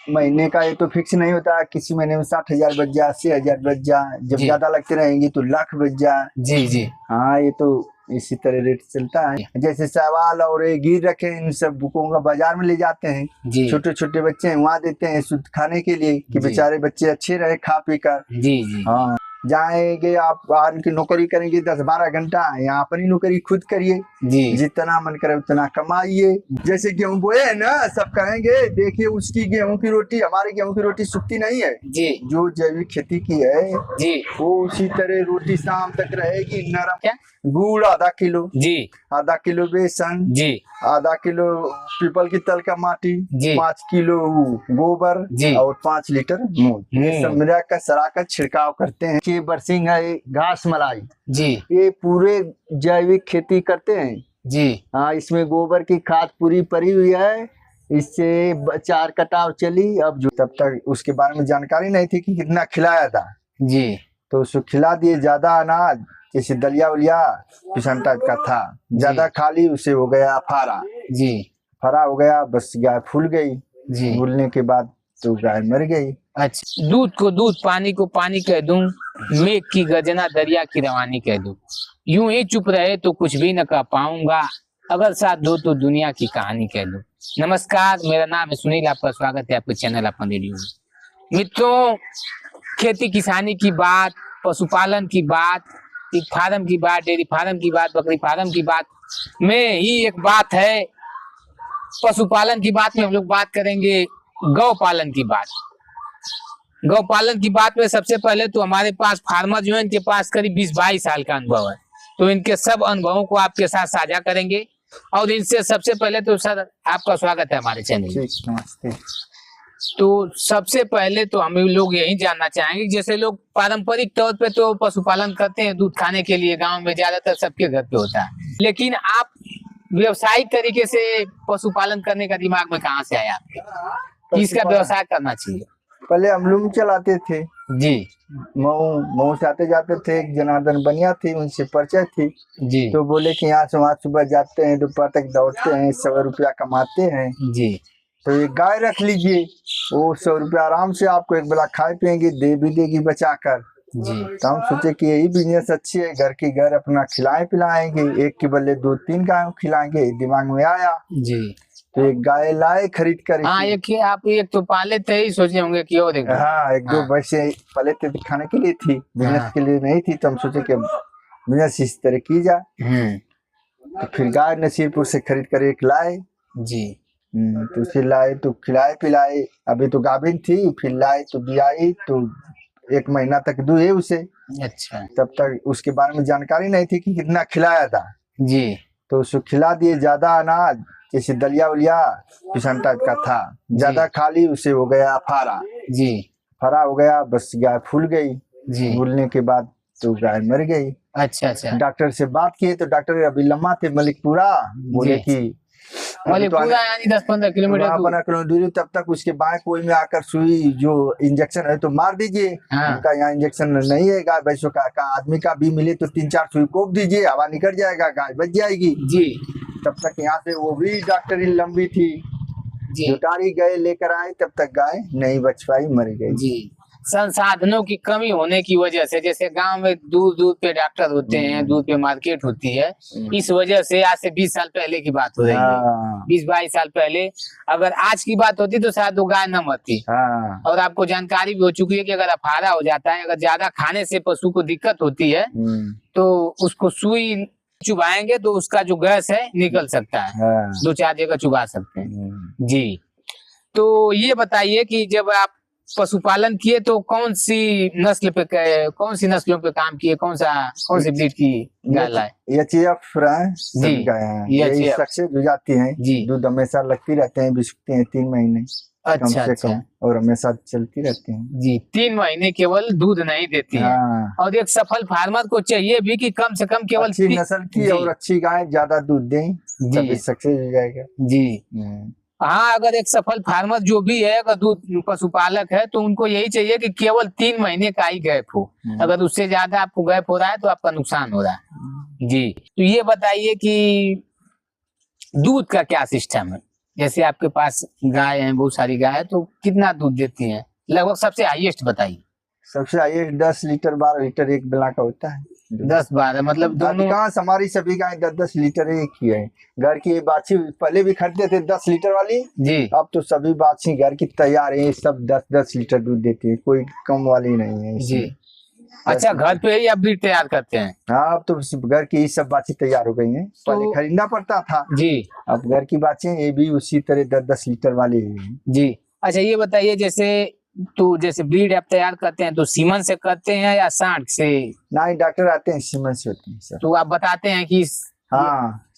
महीने का ये तो फिक्स नहीं होता, किसी महीने में 60,000 बच जा, 80,000 बच जा, जब जी ज्यादा लगते रहेंगे तो लाख बच जा। जी जी हाँ, ये तो इसी तरह रेट चलता है। जैसे सवाल और ये गिर रखे इन सब बुकों का बाजार में ले जाते हैं, जी छोटे छोटे बच्चे हैं वहाँ देते हैं शुद्ध खाने के लिए कि जी बेचारे बच्चे अच्छे रहे खा पी कर। जी जी हाँ, जाएंगे आप बाहर की नौकरी करेंगे 10-12 घंटा, यहाँ अपनी नौकरी खुद करिए, जी जितना मन करे उतना कमाइए। जैसे गेहूं बोए है ना, सब कहेंगे देखिए उसकी गेहूं की रोटी हमारी गेहूं की रोटी सूखती नहीं है। जी जो जैविक खेती की है जी वो उसी तरह रोटी शाम तक रहेगी नरम। क्या गुड़ आधा किलो, जी आधा किलो बेसन, जी आधा किलो पीपल की तल का माटी, जी 5 किलो गोबर जी और 5 लीटर मूंग, ये सब मिला कर सरा कर छिड़काव करते हैं। ये बरसिंग है, घास मलाई, जी ये पूरे जैविक खेती करते हैं। जी हाँ, इसमें गोबर की खाद पूरी पड़ी हुई है, इससे 4 कटाव चली। अब जो तब तक उसके बारे में जानकारी नहीं थी कि कितना खिलाया था, जी तो उसको खिला दिए ज्यादा अनाज, जैसे दलिया उलिया किसान टाइप का था, ज्यादा खाली उसे हो गया फारा, जी फरा हो गया, बस गाय फूल गई। जी फूलने के बाद तो गाय मर गई। अच्छा, दूध को दूध पानी को पानी कह दूं, मेघ की गर्जना दरिया की रवानी कह दूं, यूं ही चुप रहे तो कुछ भी न कह पाऊंगा, अगर साथ दो तो दुनिया की कहानी कह दूं। नमस्कार, मेरा नाम है सुनील, आपका स्वागत है आपके चैनल अपन रेडियो में। मित्रों, खेती किसानी की बात, पशुपालन की बात, एक फार्म की बात, डेयरी फार्म की बात, बकरी फार्म की बात में ही एक बात है, पशुपालन की बात में हम लोग बात करेंगे गौ पालन की बात। गौ पालन की बात में सबसे पहले तो हमारे पास फार्मर जो है इनके पास करीब 20-22 साल का अनुभव है, तो इनके सब अनुभवों को आपके साथ साझा करेंगे। और इनसे सबसे पहले तो सर आपका स्वागत है हमारे चैनल में। नमस्ते। तो सबसे पहले तो हम लोग यही जानना चाहेंगे, जैसे लोग पारंपरिक तौर पे तो पशुपालन करते हैं दूध खाने के लिए, गांव में ज्यादातर सबके घर पे होता है, लेकिन आप व्यवसायिक तरीके से पशुपालन करने का दिमाग में कहाँ से आया आपके कि इसका व्यवसाय करना चाहिए? पहले हम लोग चलाते थे जी मऊ से आते जाते थे, एक जनार्दन बनिया थी, उनसे परिचय थी, जी तो बोले कि यहाँ से वहाँ सुबह जाते हैं, दोपहर तक दौड़ते हैं, 100 रुपया कमाते हैं, जी तो एक गाय रख लीजिए, वो 100 रुपया आराम से आपको एक बेला खाए पिएंगे दे भी देगी बचा कर। जी तो हम सोचे कि यही बिजनेस अच्छी है, घर की घर अपना खिलाए पिलाएंगे, एक के बदले 2-3 गायों खिलाएंगे, दिमाग में आया। जी तो एक गाय लाए खरीद कर। हाँ, एक ही आप एक तो पाले थे ही, सोचे होंगे कि और एक हाँ, एक दो वैसे पले थे खाने के लिए थी, बिजनेस के लिए नहीं थी, तो हम सोचे कि बिजनेस इस तरह की जाए। तो फिर गाय नसीरपुर से खरीद कर एक लाए जी तो उसे लाए तो खिलाए पिलाए, अभी तो गाभिन थी, फिर लाए तो बियाई, तो 1 महीना तक दुहे उसे। अच्छा तब तक उसके बारे में जानकारी नहीं थी कि कितना खिलाया था, जी तो उसको खिला दिए ज्यादा अनाज, जैसे दलिया उलिया किसान टाइप का था, ज्यादा खाली उसे हो गया फारा, जी फरा हो गया, बस गाय फूल गई। जी फूलने के बाद तो गाय मर गई। अच्छा अच्छा, डॉक्टर से बात किए तो डॉक्टर अभी लम्बा थे मलिकपुरा, बोले कि मलिकपुरा यानी 10-15 किलोमीटर दूर। 15 किलोमीटर दूरी, तब तक उसके बाएं कोई में आकर सुई जो इंजेक्शन है तो मार दीजिए। हाँ। उनका यहाँ इंजेक्शन नहीं है गाय भैंसों का आदमी का भी मिले तो 3-4 सुई कोप दीजिए, हवा निकल जाएगा, गाय बच जाएगी जी। तब तक यहाँ से वो भी डॉक्टरी लंबी थी, जुटारी गए लेकर आए, तब तक गाय नहीं बच पाई, मर गई। जी, संसाधनों की कमी होने की वजह से, जैसे गांव में दूर दूर पे डॉक्टर होते हैं, दूर पे मार्केट होती है, इस वजह से आज से 20 साल पहले की बात हो रही है, 20-22 साल पहले अगर आज की बात होती तो शायद वो गाय न मरती। और आपको जानकारी भी हो चुकी है कि अगर अफारा हो जाता है, अगर ज्यादा खाने से पशु को दिक्कत होती है तो उसको सुई चुभाएंगे तो उसका जो गैस है निकल सकता है, 2-4 जगह चुभा सकते हैं। जी, तो ये बताइए कि जब आप पशुपालन किए तो कौन सी नस्लों पे काम किए, कौन सी ब्रीड की गाय लाए? एचएफ ये सक्सेस हो जाती है, दूध हमेशा लगती रहते हैं, बिस्कुट हैं 3 महीने कम से कम, और हमेशा चलती रहती हैं। जी, 3 महीने केवल दूध नहीं देती है। और एक सफल फार्मर को चाहिए भी कि कम से कम केवल अच्छी नस्ल की और अच्छी गाय ज्यादा दूध दें, तभी सक्सेस हो जाएगा। जी हाँ, अगर एक सफल फार्मर जो भी है, अगर दूध पशुपालक है, तो उनको यही चाहिए कि केवल 3 महीने का ही गैप हो, अगर उससे ज्यादा आपको गैप हो रहा है तो आपका नुकसान हो रहा है। जी, तो ये बताइए कि दूध का क्या सिस्टम है? जैसे आपके पास गाय है, बहुत सारी गाय है, तो कितना दूध देती हैं लगभग? सबसे हाईएस्ट बताइए। सबसे हाईएस्ट 10 लीटर 12 लीटर एक बेला का होता है। 10-12 मतलब दोनों? अधिकांश हमारी सभी गाय 10-10 लीटर एक ही है। घर की ये बाछी पहले भी खरीदते थे 10 लीटर वाली जी। अब तो सभी बाछी घर की तैयार है, सब 10-10 लीटर दूध देती है, कोई कम वाली नहीं है जी। अच्छा, घर पे ही आप ब्रीड तैयार करते हैं? हाँ, अब तो घर की ही सब बाछी तैयार हो गई हैं। पहले खरीदना पड़ता था जी, अब घर की बाछी ये भी उसी तरह 10-10 लीटर वाली है जी। अच्छा ये बताइए, जैसे ब्रीड आप तैयार करते हैं तो सीमन से करते हैं या सांड से? ना ही डॉक्टर आते हैं सीमन से होते हैं सर। तो आप बताते हैं कि हाँ,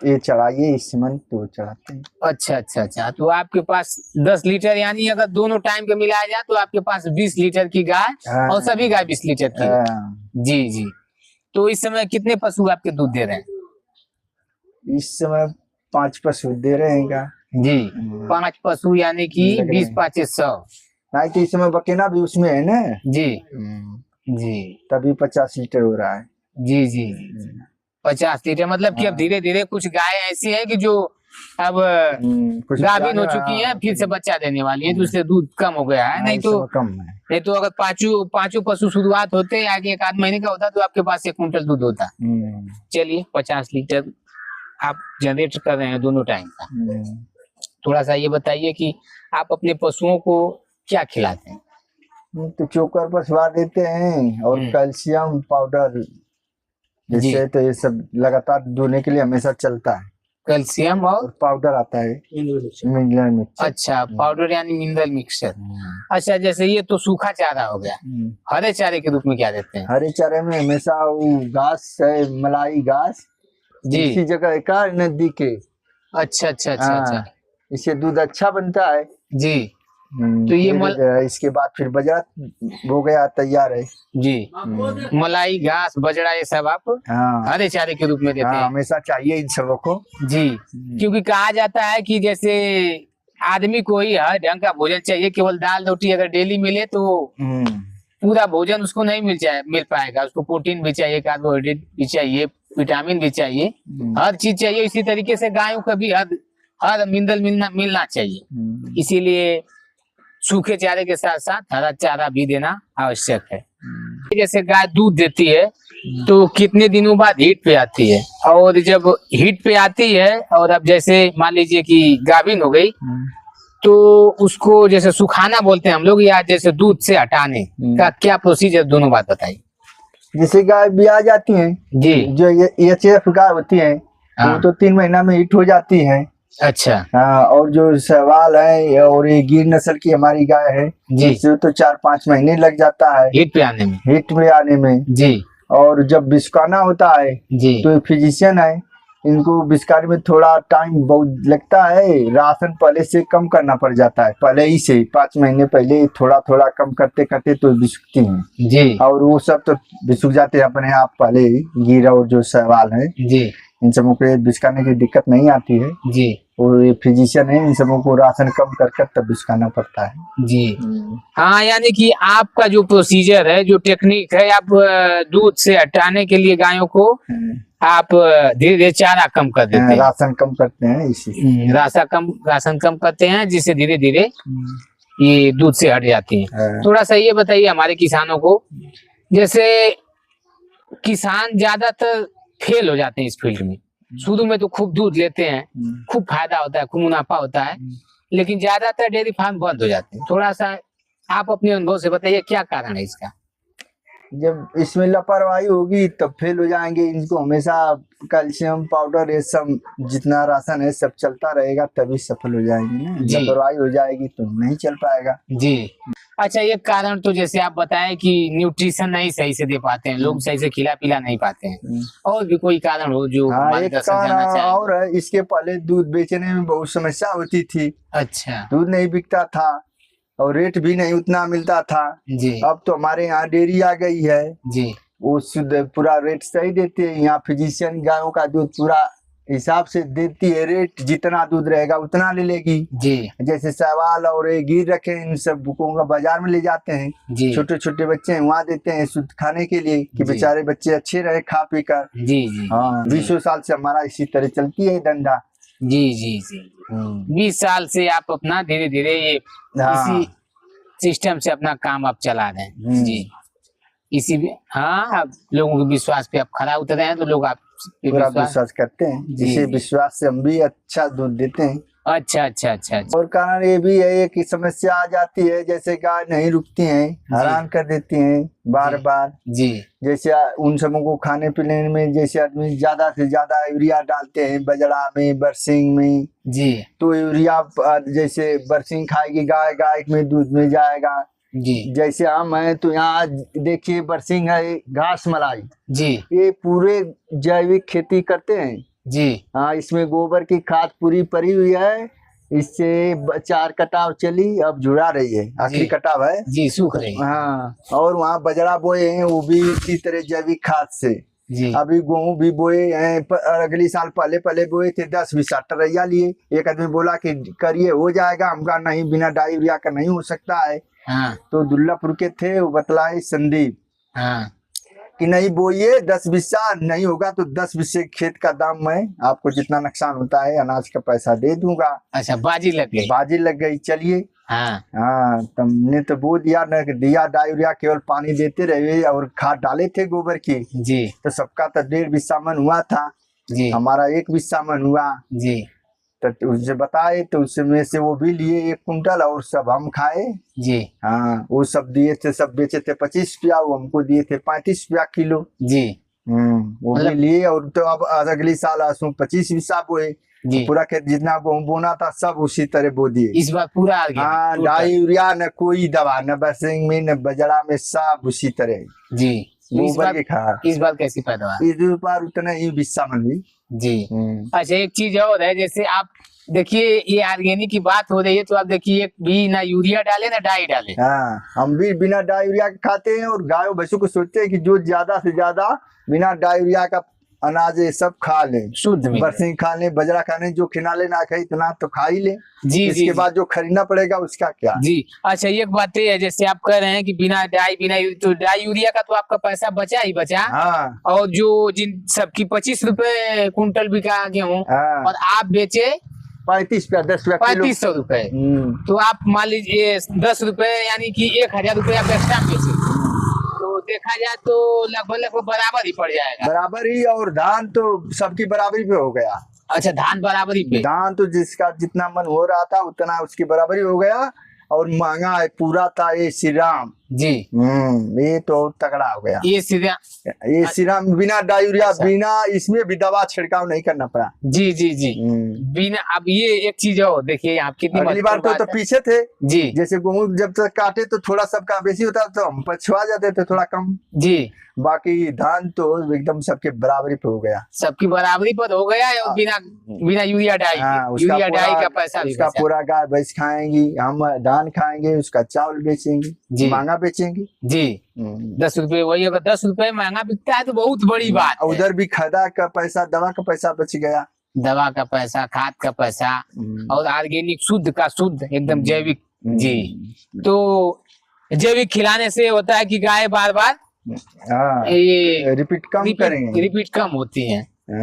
ये चढ़ाइए इस सीमन तो चढ़ाते हैं। अच्छा। तो आपके पास 10 लीटर, यानी अगर दोनों टाइम के मिलाया जाए तो आपके पास 20 लीटर की गाय हाँ। और सभी गाय 20 लीटर की? हाँ। जी। तो इस समय कितने पशु आपके दूध दे रहे हैं? इस समय 5 पशु दे रहे हैं क्या? जी, 5 पशु, यानी कि 20 5 100। नहीं तो इस समय बकेना भी उसमें है ना जी, तभी 50 लीटर हो रहा है। जी। 50 लीटर मतलब कि अब धीरे धीरे कुछ गाय ऐसी है कि जो अब गाभिन हो चुकी है, फिर से बच्चा देने वाली है, तो उससे दूध कम हो गया है। नहीं तो अगर पांचों पशु शुरुआत होते आगे 1 आध महीने का होता तो आपके पास 1 कुंटल दूध होता। चलिए, 50 लीटर आप जनरेट कर रहे हैं दोनों टाइम का। थोड़ा सा ये बताइए कि आप अपने पशुओं को क्या खिलाते हैं? तो चोकर पशुआर देते हैं और कैल्शियम पाउडर, जैसे तो ये सब लगातार दूने के लिए हमेशा चलता है। कैल्शियम और पाउडर आता है मिनरल मिक्सचर। अच्छा, पाउडर यानी मिनरल मिक्सचर। अच्छा, जैसे ये तो सूखा चारा हो गया, हरे चारे के रूप में क्या देते हैं? हरे चारे में हमेशा वो घास है, मलाई घास जी, इसी जगह का नदी के। अच्छा। इससे दूध अच्छा बनता है जी। तो ये इसके बाद फिर बाजार हो गया तैयार है जी। मलाई घास बजड़ा ये सब आप हरे चारे के रूप में देते हैं? हमेशा चाहिए इन सबों को जी। क्योंकि कहा जाता है कि जैसे आदमी को ही हर ढंग का भोजन चाहिए, केवल दाल रोटी अगर डेली मिले तो पूरा भोजन उसको नहीं मिल पाएगा। उसको प्रोटीन भी चाहिए, कार्बोहाइड्रेट भी चाहिए, विटामिन भी चाहिए, हर चीज चाहिए। इसी तरीके से गायों का भी हर मिनरल मिलना चाहिए। इसीलिए सूखे चारे के साथ साथ हरा चारा भी देना आवश्यक है। जैसे गाय दूध देती है तो कितने दिनों बाद हीट पे आती है? और जब हीट पे आती है और अब जैसे मान लीजिए कि गाभिन हो गई तो उसको जैसे सुखाना बोलते हैं हम लोग, या जैसे दूध से हटाने का क्या प्रोसीजर, दोनों बात बताइए। जैसे गाय ब्याह जाती है जी, जो एचएफ गाय होती है वो तो 3 महीना में हिट हो जाती है। अच्छा। हाँ, और जो सवाल है और ये गिर नस्ल की हमारी गाय है जी, तो 4-5 महीने लग जाता है हिट पे आने में जी। और जब बिस्काना होता है जी तो फिजिशियन है, इनको बिस्काने में थोड़ा टाइम बहुत लगता है। राशन पहले से कम करना पड़ जाता है, पहले ही से 5 महीने पहले थोड़ा थोड़ा कम करते करते तो बिस्कती हैं जी। और वो सब तो बिस्क जाते हैं अपने आप पहले ही। गिर और जो सवाल है जी, इन सबों के बिस्काने की दिक्कत नहीं आती है जी। और ये फिजिशियन है, इन सबों को राशन कम कर तब बिस्काना पड़ता है जी। हाँ, यानी कि आपका जो प्रोसीजर है, जो टेक्निक है, आप दूध से हटाने के लिए गायों को आप धीरे धीरे चारा कम कर देते हैं, राशन कम करते हैं, इसी राशन कम करते हैं, जिससे धीरे धीरे ये दूध से हट जाती है। थोड़ा सा ये बताइए हमारे किसानों को, जैसे किसान ज्यादातर फेल हो जाते हैं इस फील्ड में। शुरू में तो खूब दूध लेते हैं, खूब फायदा होता है, खूब मुनाफा होता है, लेकिन ज्यादातर डेयरी फार्म बंद हो जाते हैं। थोड़ा सा आप अपने अनुभव से बताइए क्या कारण है इसका? जब इसमें लापरवाही होगी तब फेल हो जाएंगे। इनको हमेशा कैल्शियम पाउडर ये सब जितना राशन है सब चलता रहेगा तभी सफल हो जाएंगे ना। लापरवाही हो जाएगी तो नहीं चल पाएगा जी। अच्छा, ये कारण तो जैसे आप बताए कि न्यूट्रिशन नहीं सही से दे पाते हैं लोग, सही से खिला पिला नहीं पाते हैं, और भी कोई कारण हो जो एक कारण और है। इसके पहले दूध बेचने में बहुत समस्या होती थी। अच्छा, दूध नहीं बिकता था और रेट भी नहीं उतना मिलता था जी। अब तो हमारे यहाँ डेयरी आ गई है जी, वो शुद्ध पूरा रेट सही देती है। यहाँ फिजिशियन गायों का दूध पूरा हिसाब से देती है, रेट जितना दूध रहेगा उतना ले लेगी जी। जैसे सवाल और गिर रखे इन सब बुकों का बाजार में ले जाते हैं, छोटे छोटे बच्चे हैं वहाँ देते हैं शुद्ध खाने के लिए कि बेचारे बच्चे अच्छे रहे खा पी कर जी। हाँ, 20 साल से हमारा इसी तरह चलती है धंधा। जी जी जी। 20 साल से आप अपना धीरे धीरे ये हाँ। इसी सिस्टम से अपना काम आप चला रहे हैं जी। इसी हाँ, आप लोगों के विश्वास पे आप खरा उतरे हैं तो लोग आप पे पूरा विश्वास करते हैं, जी, इसी जी। विश्वास से हम भी अच्छा दूध देते हैं। अच्छा अच्छा अच्छा अच्छा। और कारण ये भी है कि समस्या आ जाती है, जैसे गाय नहीं रुकती हैं, हैरान कर देती हैं बार बार जी। जैसे उन सबों को खाने पीने में, जैसे आदमी ज्यादा से ज्यादा यूरिया डालते हैं बजड़ा में, बरसिंग में जी। तो यूरिया जैसे बरसिंग खाएगी गाय, गाय में दूध में जाएगा जी। जैसे हम है तो यहाँ देखिए बरसिंग है, घास मलाई जी। ये पूरे जैविक खेती करते हैं जी। हाँ, इसमें गोबर की खाद पूरी पड़ी हुई है, इससे 4 कटाव चली, अब जुड़ा रही है, आखिरी कटाव है जी, सूख रही है। हाँ। और वहाँ बजरा बोए हैं, वो भी इसी तरह जैविक खाद से जी। अभी गेहूं भी बोए हैं, अगली साल पहले बोए थे 10 बीसा टरैया लिए। एक आदमी बोला कि करिए हो जाएगा, हमका नहीं, बिना डाई यूरिया का नहीं हो सकता है। हाँ। तो दुल्लापुर के थे, वो बतलाए संदीप हाँ। कि नहीं बोइए, 10 बीसा नहीं होगा तो 10 बीसे खेत का दाम मैं आपको जितना नुकसान होता है अनाज का पैसा दे दूंगा। अच्छा, बाजी लग गई। बाजी लग गई, चलिए। हाँ। हाँ, तुमने तो बो दिया, न दिया डाई यूरिया, केवल पानी देते रहे और खाद डाले थे गोबर की। जी। तो सबका तो 1.5 बीसा मन हुआ था जी। हमारा 1 बीसा मन हुआ जी। तो उससे बताए, तो उसमें से वो भी लिए 1 कुंटल और सब हम खाए जी। हाँ, वो सब दिए थे, सब बेचे थे 25 रुपया, वो हमको दिए थे 35 रुपया किलो जी। वो भी लिए। और तो अब अगली साल आसू 25 बीसा बोए, जी। पूरा खेत जितना गेहूं बोना था सब उसी तरह बो दिए इस बार पूरा आ गया। हाँ, डाई यूरिया न कोई दवा, न बरसिंग में न बजड़ा में, सब उसी तरह जी। गोबर की खाद। इस बार कैसी पैदावार? इस बार उतना ही बिस्सा मन हुई जी। अच्छा, एक चीज और है, जैसे आप देखिए ये ऑर्गेनिक की बात हो रही है, तो आप देखिए एक भी ना यूरिया डाले ना डाई डाले। हाँ, हम भी बिना डाई यूरिया के खाते हैं और गायों भैंसों को सोचते हैं कि जो ज्यादा से ज्यादा बिना डाई यूरिया का अनाज ये सब खा ले, शुद्ध में बरसिंग खा ले, बजरा खा ले, जो खिनाले ना खाए इतना तो खा ही ले। जी। इसके बाद जो खरीदना पड़ेगा उसका क्या। जी। अच्छा, एक बात ये है, जैसे आप कह रहे हैं कि बिना डाई तो डाई यूरिया का तो आपका पैसा बचा ही बचा। हाँ। और जो जिन सबकी 25 रुपए कुंटल बिका गेहूँ हाँ। और आप बेचे 35 रुपया 10 रुपया 3500 रुपए, तो आप मान लीजिए 10 रुपए यानी कि 1000 रुपये आप एक्स्ट्रा बेचे, तो देखा जाए तो लगभग बराबर ही पड़ जाएगा। बराबर ही, और धान तो सबकी बराबरी पे हो गया। अच्छा, धान बराबरी पे? धान तो जिसका जितना मन हो रहा था उतना उसकी बराबरी हो गया, और महंगा है पूरा था ये श्री राम जी। ये तो तगड़ा हो गया। ये सीधा ये श्री राम बिना डाई यूरिया, बिना इसमें भी दवा छिड़काव नहीं करना पड़ा। जी जी जी। बिना, अब ये एक चीज और देखिए, आप कितनी अगली बार तो पीछे थे जी। जैसे गेहूं जब तक काटे तो थोड़ा सबका बेसी होता तो हम पछुआ जाते थे थोड़ा कम जी। बाकी धान तो एकदम सबके बराबरी पे हो गया, सबकी बराबरी पर हो गया, और बिना यूरिया डाई। यूरिया डाई का पैसा भी उसका पूरा गाय भैंस खाएंगी, हम धान खाएंगे, उसका चावल बेचेंगे, महंगा बेचेंगे जी। 10 रुपए, वही अगर 10 रुपए महंगा बिकता है तो बहुत बड़ी बात है। उधर भी खादा का पैसा, दवा का पैसा बच गया, दवा का पैसा, खाद का पैसा, और ऑर्गेनिक शुद्ध का शुद्ध एकदम जैविक जी। तो जैविक खिलाने से होता है कि गाय बार बार ये रिपीट करेंगे, रिपीट कम होती है,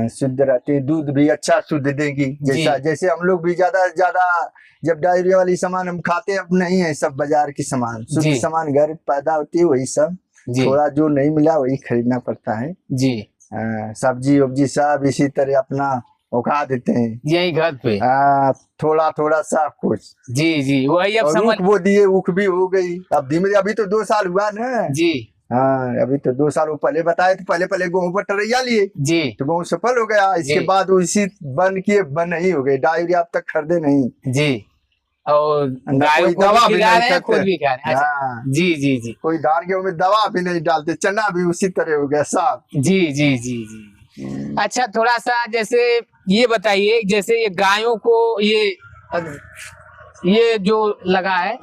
शुद्ध रहते, दूध भी अच्छा शुद्ध देगी। जैसे हम लोग भी ज्यादा से ज्यादा जब डायरिया वाली सामान हम खाते अब नहीं है, सब बाजार की सामान, शुद्ध सामान घर पैदा होती है, वही सब थोड़ा जो नहीं मिला वही खरीदना पड़ता है जी। सब्जी वब्जी सब इसी तरह अपना उगा देते हैं यही घर पे, थोड़ा थोड़ा सब कुछ जी जी। वही अब समझ वो दिए, उख भी हो गई, अब धीमे, अभी तो 2 साल हुआ ना जी। हाँ, अभी तो 2 साल वो पहले बताए तो पहले गेहूं पर टरैया लिए जी, तो गेहूं सफल हो गया। इसके बाद उसी बन ही हो गई, डाई यूरिया अब तक खरीदे नहीं जी, और कोई दवा भी नहीं करते जी जी जी। कोई धान गेहूं में दवा भी नहीं डालते, चना भी उसी तरह हो गया सब जी जी जी जी। अच्छा, थोड़ा सा जैसे ये बताइए, जैसे ये गायों को ये जो लगा है,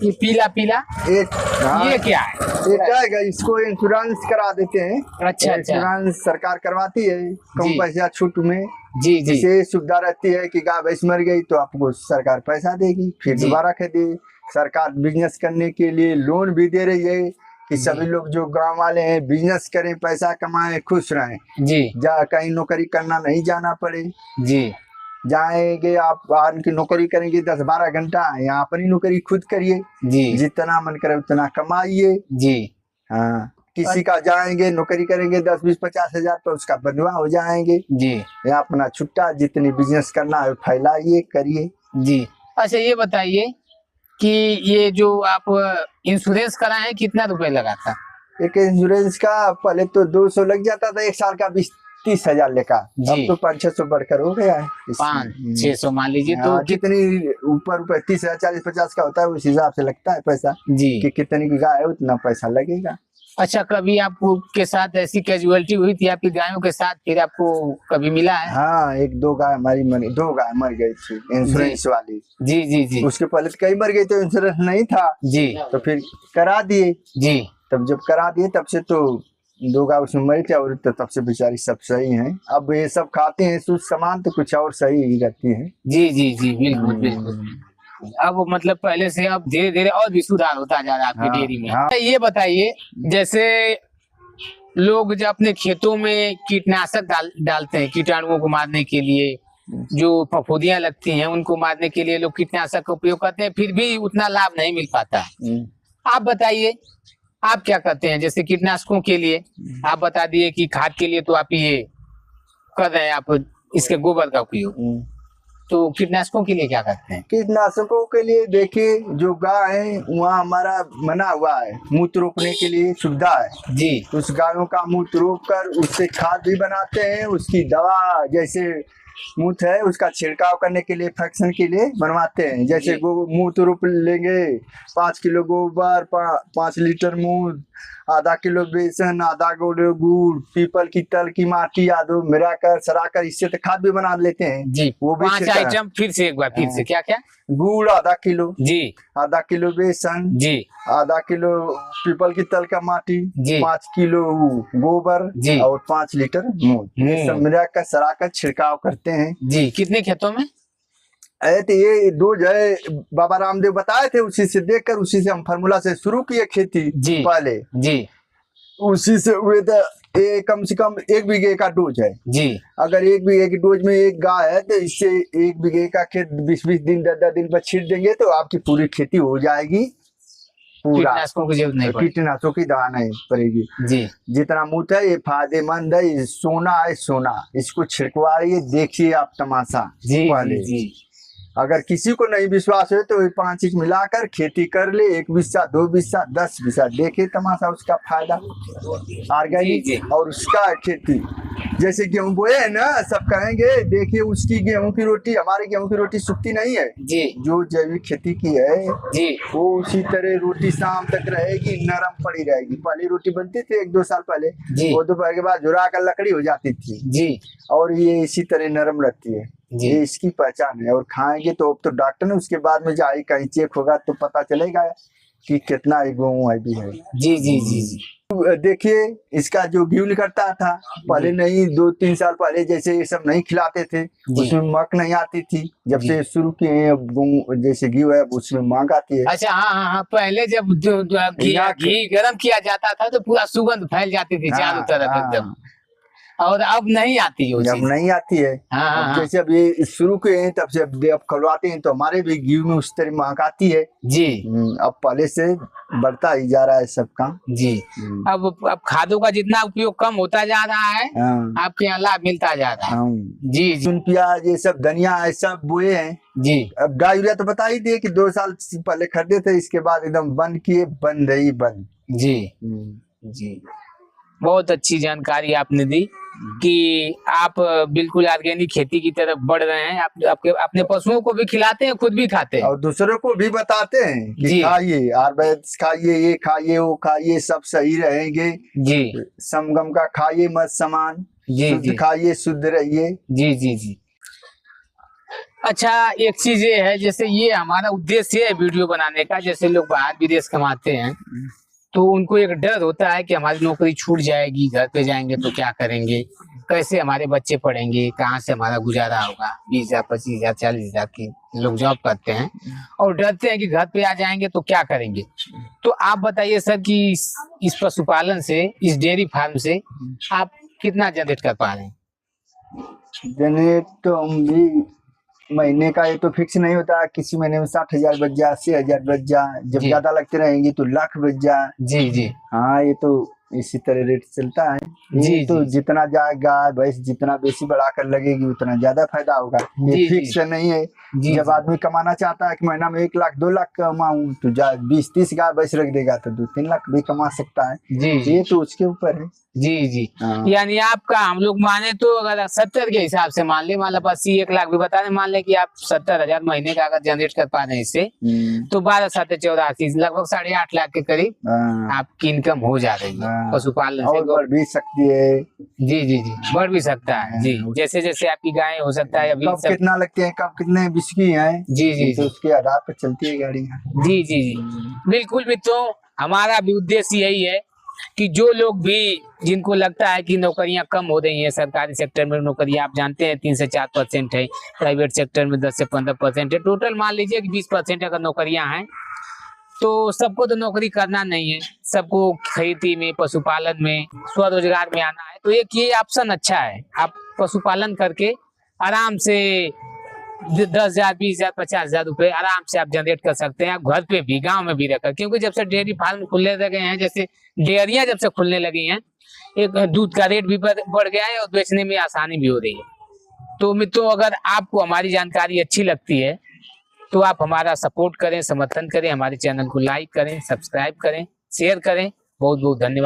ये पीला पीला ये क्या है? ये क्या है, इसको इंश्योरेंस करा देते हैं। अच्छा, इंश्योरेंस सरकार करवाती है कम पैसा छूट में जी जी। जिससे सुविधा रहती है कि गाय भैंस मर गई तो आपको सरकार पैसा देगी, फिर दोबारा खरीदे। सरकार बिजनेस करने के लिए लोन भी दे रही है कि सभी लोग जो गांव वाले हैं बिजनेस करें, पैसा कमाएं, खुश रहें जी, कहीं नौकरी करना नहीं जाना पड़े जी। जाएंगे आप बाहर की नौकरी करेंगे 10-12 घंटा, यहाँ अपनी नौकरी खुद करिए, जी जितना मन करे उतना कमाइए। जी हाँ, किसी का जाएंगे नौकरी करेंगे 10-20-50 हजार पर उसका बंधुआ हो जाएंगे। जी यहाँ अपना छुट्टा जितनी बिजनेस करना है फैलाइए, करिए। जी। अच्छा ये बताइए कि ये जो आप इंश्योरेंस कराए हैं कितना रुपए लगा था? एक इंश्योरेंस का पहले तो 200 लग जाता था, एक साल का 20-30 हजार लेका, अब जी। तो 500-600 बढ़कर हो गया है। 500-600 मान लीजिए तो हाँ, जितनी ऊपर 30,000 40-50 का होता है उस हिसाब से लगता है पैसा, जी। कि कितनी की गाय है उतना पैसा लगेगा। अच्छा कभी आपको के साथ ऐसी कैजुअलिटी हुई थी आपकी गायों के साथ, फिर आपको कभी मिला है? हाँ, 1-2 गाय हमारी मरी, 2 गाय मर गई थी इंश्योरेंस वाली। जी जी जी उसके पहले तो कई मर गई, तो इंश्योरेंस नहीं था जी तो फिर करा दिए। जी। तब जब करा दिए तब से तो 2 गाय उसमें मरी थी, और तो तब से बेचारी सब सही हैं। अब ये सब खाते हैं शुद्ध सामान तो कुछ और सही ही रहती है। जी जी जी बिल्कुल बिल्कुल। अब मतलब पहले से अब धीरे धीरे और भी सुधार होता जा रहा है आपकी हाँ, डेयरी में। हाँ। ये बताइए जैसे लोग जो अपने खेतों में कीटनाशक डालते हैं कीटाणुओं को मारने के लिए, जो फफूंदियां लगती हैं उनको मारने के लिए लोग कीटनाशक का उपयोग करते हैं, फिर भी उतना लाभ नहीं मिल पाता है। आप बताइए आप क्या करते हैं? जैसे कीटनाशकों के लिए आप बता दिए कि खाद के लिए तो आप ये कर रहे हैं, आप इसके गोबर का उपयोग, तो कीटनाशकों के लिए क्या करते हैं? कीटनाशकों के लिए देखिए जो गाय है वहाँ हमारा बना हुआ है मूत्र रोकने के लिए सुविधा है जी। उस गायों का मूत्र रोक कर उससे खाद भी बनाते हैं, उसकी दवा जैसे मूत्र है उसका छिड़काव करने के लिए फैक्शन के लिए बनवाते हैं। जैसे मूत्र रोप लेंगे 5 किलो गोबर, 5 लीटर मूत्र, आधा किलो बेसन, आधा किलो गुड़, पीपल की तल की माटी आदि मिलाकर सराकर इससे तो खाद भी बना लेते हैं जी। वो भी 5 आइटम फिर से एक बार फिर से क्या क्या? गुड़ आधा किलो जी, आधा किलो बेसन जी, आधा किलो पीपल की तल का माटी, जी। 5 किलो गोबर जी। और 5 लीटर मूत्र, ये सब मिलाकर सराकर छिड़काव करते हैं। जी। कितने खेतों में? तो ये डोज है बाबा रामदेव बताए थे, उसी से देखकर उसी से हम फार्मूला से शुरू किए खेती जी पहले, जी उसी से हुए तो ये कम से कम 1 बीघे का डोज है जी। अगर 1 बीघे की डोज में 1 गाय है तो इससे 1 बीघे का खेत 20-20 दिन 10-10 दिन पर छीट देंगे तो आपकी पूरी खेती हो जाएगी। पूरा कीटनाशकों की जरूरत नहीं पड़ेगी। कीटनाशकों की दवा नहीं पड़ेगी जी जितना मूत्र है ये फायदेमंद है, ये सोना है सोना, इसको छिड़कवाइए देखिए आप तमाशा जी पहले। जी अगर किसी को नहीं विश्वास है तो ये 5 चीज मिलाकर खेती कर ले, 1 बिस्सा 2 बिस्सा 10 बिस्सा, देखे तमाशा उसका फायदा जी। ऑर्गेनिक। और उसका खेती जैसे गेहूं बोए है ना, सब कहेंगे देखिए उसकी गेहूं की रोटी हमारी गेहूं की रोटी सूखती नहीं है जी जो जैविक खेती की है जी। वो उसी तरह रोटी शाम तक रहेगी, नरम पड़ी रहेगी। पहले रोटी बनती थी 1-2 साल पहले, जी। वो दोपहर के बाद झुरा कर लकड़ी हो जाती थी जी और ये इसी तरह नरम रहती है। जी। ये इसकी पहचान है। और खाएंगे तो अब तो डॉक्टर ने उसके बाद में जाए कहीं चेक होगा तो पता चलेगा कि कितना गेहूं है भी है। जी जी जी जी। देखिए इसका जो घी निकलता था पहले नहीं, 2-3 साल पहले जैसे ये सब नहीं खिलाते थे उसमें मक नहीं आती थी, जब से शुरू किए हैं अब जैसे घी है उसमें मांग आती है। अच्छा हाँ हाँ हाँ, पहले जब घी गर्म किया जाता था तो पूरा सुगंध फैल जाती थी चारों तरफ एकदम, और अब नहीं आती है, अब नहीं आती है। हाँ, अब हाँ, जैसे अब ये शुरू किए हैं तब से अब खलवाते हैं तो हमारे भी घी में उस तरह महक आती है जी। अब पहले से बढ़ता ही जा रहा है सब काम जी। अब खादों का जितना उपयोग कम होता जा रहा है आपके यहाँ लाभ मिलता जा रहा है। जी जी। प्याज ये सब धनिया है सब बोए हैं जी। अब डाई यूरिया तो बता ही दिए कि 2 साल पहले खरीदे थे, इसके बाद एकदम बंद किए, बंद रही बंद। जी जी। बहुत अच्छी जानकारी आपने दी कि आप बिल्कुल ऑर्गेनिक खेती की तरफ बढ़ रहे हैं। आप आपके अपने पशुओं को भी खिलाते हैं, खुद भी खाते हैं और दूसरों को भी बताते हैं कि खाइए आयुर्वेद खाइए, ये खाइए वो खाइए, सब सही रहेंगे जी। समगम का खाइए मत सामान, शुद्ध खाइए शुद्ध रहिए। जी जी जी। अच्छा एक चीज ये है, जैसे ये हमारा उद्देश्य है वीडियो बनाने का, जैसे लोग बाहर विदेश कमाते हैं तो उनको एक डर होता है कि हमारी नौकरी छूट जाएगी, घर पे जाएंगे तो क्या करेंगे, कैसे हमारे बच्चे पढ़ेंगे, कहाँ से हमारा गुजारा होगा। 20,000 25,000 40,000 की लोग जॉब करते हैं और डरते हैं कि घर पे आ जाएंगे तो क्या करेंगे। तो आप बताइए सर कि इस पशुपालन से, इस डेयरी फार्म से आप कितना जनरेट कर पा रहे हैं? जनरेट तो हम भी महीने का ये तो फिक्स नहीं होता, किसी महीने में 60,000 बच जा, 80,000 बच जा, जब जी। ज्यादा लगते रहेंगी तो लाख बच जा। जी जी हाँ, ये तो इसी तरह रेट चलता है। ये जी तो जी जितना जाएगा भैंस जितना बेसी बढ़ाकर लगेगी उतना ज्यादा फायदा होगा। जी, ये जी। फिक्स नहीं है। जी जब जी आदमी कमाना चाहता है कि महीना में 1 लाख 2 लाख कमाऊं, तो 20-30 गाय भैंस रख देगा तो 2-3 लाख भी कमा सकता है। जी जी ये तो उसके ऊपर है। जी जी हाँ। यानी आपका हम लोग माने तो अगर 70 के हिसाब से मान ले, मतलब 80 1 लाख भी बता रहे, मान ले कि आप 70,000 महीने का अगर जनरेट कर पा रहे हैं इससे, तो 12 7 84 लगभग 8.5 लाख के करीब हाँ, आपकी इनकम हो जा रही है हाँ। पशुपालन से। और बढ़ भी सकती है। जी जी जी बढ़ भी सकता है जी, जैसे जैसे आपकी गाय हो सकता है अभी कब सब। कितना लगते हैं, कब कितने बिस्की हैं, जी जी तो जी उसके आधार पर चलती है गाड़ियाँ। जी जी जी बिल्कुल मित्रों, हमारा भी उद्देश्य यही है कि जो लोग भी जिनको लगता है कि नौकरियां कम हो रही हैं, सरकारी सेक्टर में नौकरियां आप जानते हैं 3 से 4% है, प्राइवेट सेक्टर में 10 से 15% है, टोटल मान लीजिए कि 20% अगर नौकरियां हैं, तो सबको तो नौकरी करना नहीं है, सबको खेती में पशुपालन में स्वरोजगार में आना है। तो एक ये ऑप्शन अच्छा है, आप पशुपालन करके आराम से 10,000 20,000 50,000 रुपए आराम से आप जनरेट कर सकते हैं, आप घर पे भी गांव में भी रहकर। क्योंकि जब से डेयरी फार्म खुलने लगे हैं, जैसे डेयरियां जब से खुलने लगी हैं, एक दूध का रेट भी बढ़ गया है और बेचने में आसानी भी हो रही है। तो मित्रों, अगर आपको हमारी जानकारी अच्छी लगती है तो आप हमारा सपोर्ट करें, समर्थन करें, हमारे चैनल को लाइक करें, सब्सक्राइब करें, शेयर करें। बहुत बहुत धन्यवाद।